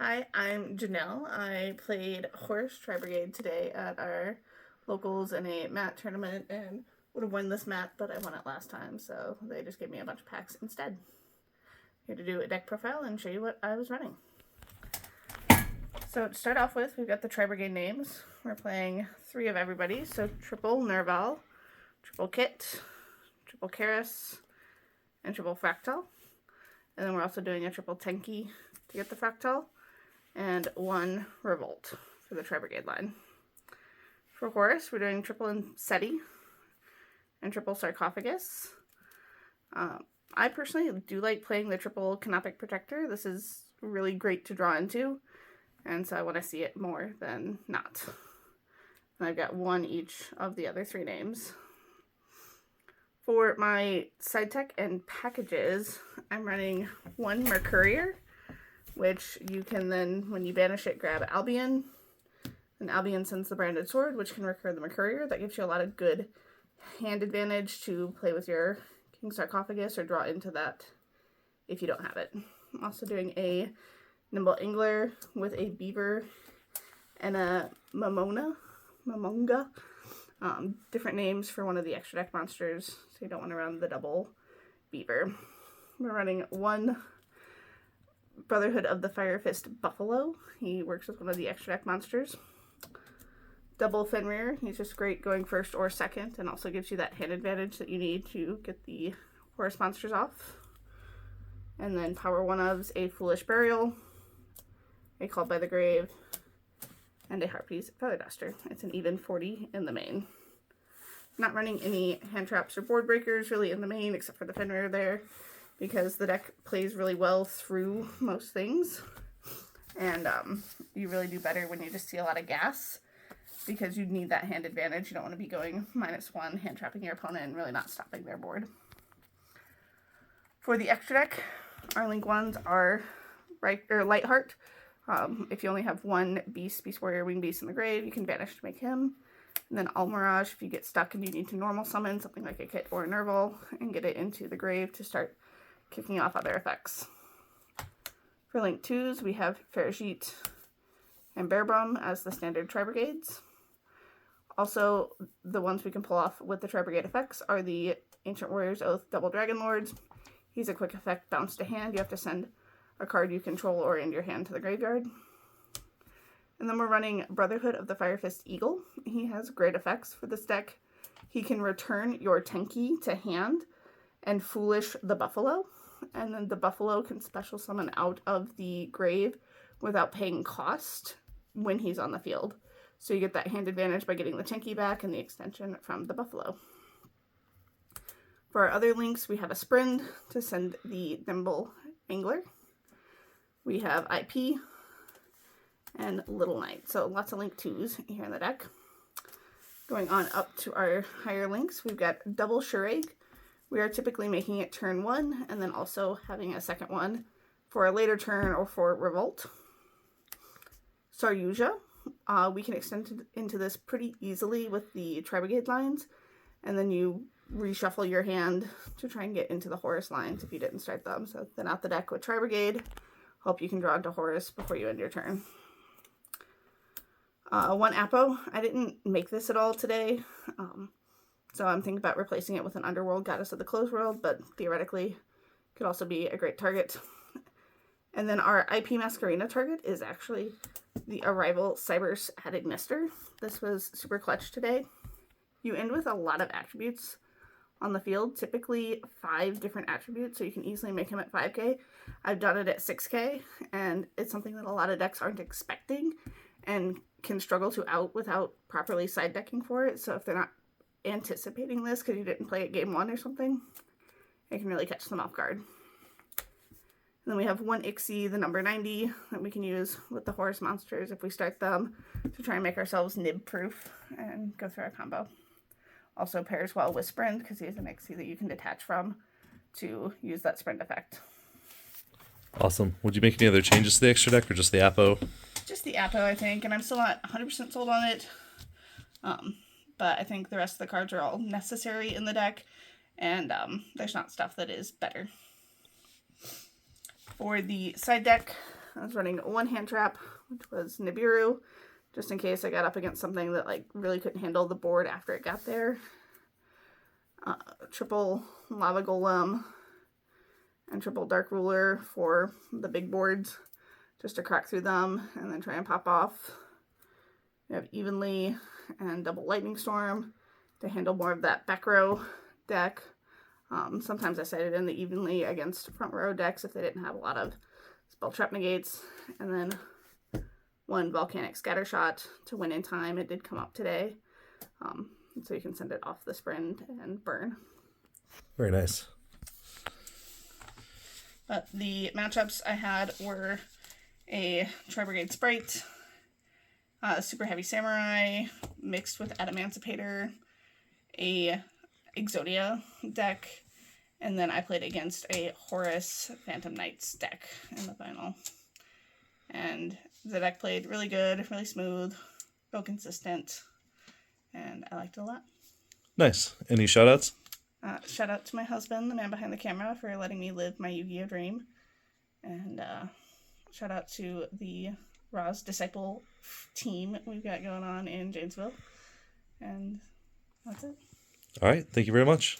Hi, I'm Janelle. I played Horus Tribrigade today at our locals in a mat tournament and would have won this mat, but I won it last time, so they just gave me a bunch of packs instead. Here to do a deck profile and show you what I was running. So to start off with, we've got the Tribrigade names. We're playing 3 of everybody, so triple Nerval, triple Kit, triple Karis, and triple Fractal. And then we're also doing a triple Tenki to get the Fractal, and 1 Revolt for the Tribrigade line. For Horus, we're doing triple Seti and triple Sarcophagus. I personally do like playing the triple Canopic Protector. This is really great to draw into, and so I want to see it more than not. And I've got 1 each of the other 3 names. For my side tech and packages, I'm running 1 Mercurier, which you can then, when you banish it, grab Albion. And Albion sends the branded sword, which can recur the Mercurier. That gives you a lot of good hand advantage to play with your King Sarcophagus or draw into that if you don't have it. I'm also doing a Nimble Angler with a Beaver and a Momonga. Different names for one of the extra deck monsters, so you don't want to run the double Beaver. We're running 1 Brotherhood of the Fire Fist Buffalo. He works with one of the extra deck monsters. Double Fenrir. He's just great going first or second, and also gives you that hand advantage that you need to get the Horus monsters off. And then Power 1-ofs, a Foolish Burial, a Called by the Grave, and a Harpy's Feather Duster. It's an even 40 in the main. Not running any hand traps or board breakers really in the main, except for the Fenrir there, because the deck plays really well through most things. And you really do better when you just see a lot of gas, because you need that hand advantage. You don't want to be going -1, hand trapping your opponent and really not stopping their board. For the extra deck, our link ones are Lightheart. If you only have 1 Beast Warrior, Winged Beast in the grave, you can banish to make him. And then Almirage, if you get stuck and you need to normal summon something like a Kit or a Nerval and get it into the grave to start kicking off other effects. For link 2s, we have Ferajit and Bearbrum as the standard Tribrigades. Also, the ones we can pull off with the Tribrigade effects are the Ancient Warrior's Oath Double Dragon Lords. He's a quick effect, bounce to hand. You have to send a card you control or in your hand to the graveyard. And then we're running Brotherhood of the Fire Fist Eagle. He has great effects for this deck. He can return your Tenki to hand and Foolish the Buffalo. And then the Buffalo can special summon out of the grave without paying cost when he's on the field. So you get that hand advantage by getting the Tenki back and the extension from the Buffalo. For our other links, we have a Sprint to send the Nimble Angler. We have IP and Little Knight. So lots of link 2s here in the deck. Going on up to our higher links, we've got Double Shurag. We are typically making it turn 1 and then also having a second one for a later turn or for Revolt. Saryuja. We can extend into this pretty easily with the Tribrigade lines, and then you reshuffle your hand to try and get into the Horus lines if you didn't start them. So then out the deck with Tribrigade. Hope you can draw into Horus before you end your turn. 1 Apo. I didn't make this at all today, so I'm thinking about replacing it with an Underworld Goddess of the Closed World, but theoretically could also be a great target. And then our IP Masquerena target is actually the Arrival Cybers Ad Ignister. This was super clutch today. You end with a lot of attributes on the field, typically 5 different attributes, so you can easily make him at 5k. I've done it at 6k, and it's something that a lot of decks aren't expecting and can struggle to out without properly side decking for it. So if they're not anticipating this because you didn't play it game 1 or something, it can really catch them off guard. And then we have 1 Ixie, the number 90, that we can use with the Horus monsters if we start them to try and make ourselves nib-proof and go through our combo. Also pairs well with Sprint because he's an Ixie that you can detach from to use that Sprint effect. Awesome. Would you make any other changes to the extra deck or just the Apo? Just the Apo, I think, and I'm still not 100% sold on it. But I think the rest of the cards are all necessary in the deck, and there's not stuff that is better. For the side deck, I was running one hand trap, which was Nibiru, just in case I got up against something that like really couldn't handle the board after it got there. Triple Lava Golem and triple Dark Ruler for the big boards, just to crack through them and then try and pop off. We have Evenly and double Lightning Storm to handle more of that back row deck. Sometimes I sided in the Evenly against front row decks if they didn't have a lot of spell trap negates. And then one Volcanic Scattershot to win in time. It did come up today. So you can send it off the sprint and burn. Very nice. But the matchups I had were a Tribrigade Sprite, a Super Heavy Samurai mixed with Adamancipator, a Exodia deck, and then I played against a Horus Phantom Knights deck in the final. And the deck played really good, really smooth, real consistent, and I liked it a lot. Nice. Any shout-outs? Shout out to my husband, the man behind the camera, for letting me live my Yu-Gi-Oh dream. And shout out to the Roz Disciple team we've got going on in Janesville. And that's it. All right. Thank you very much.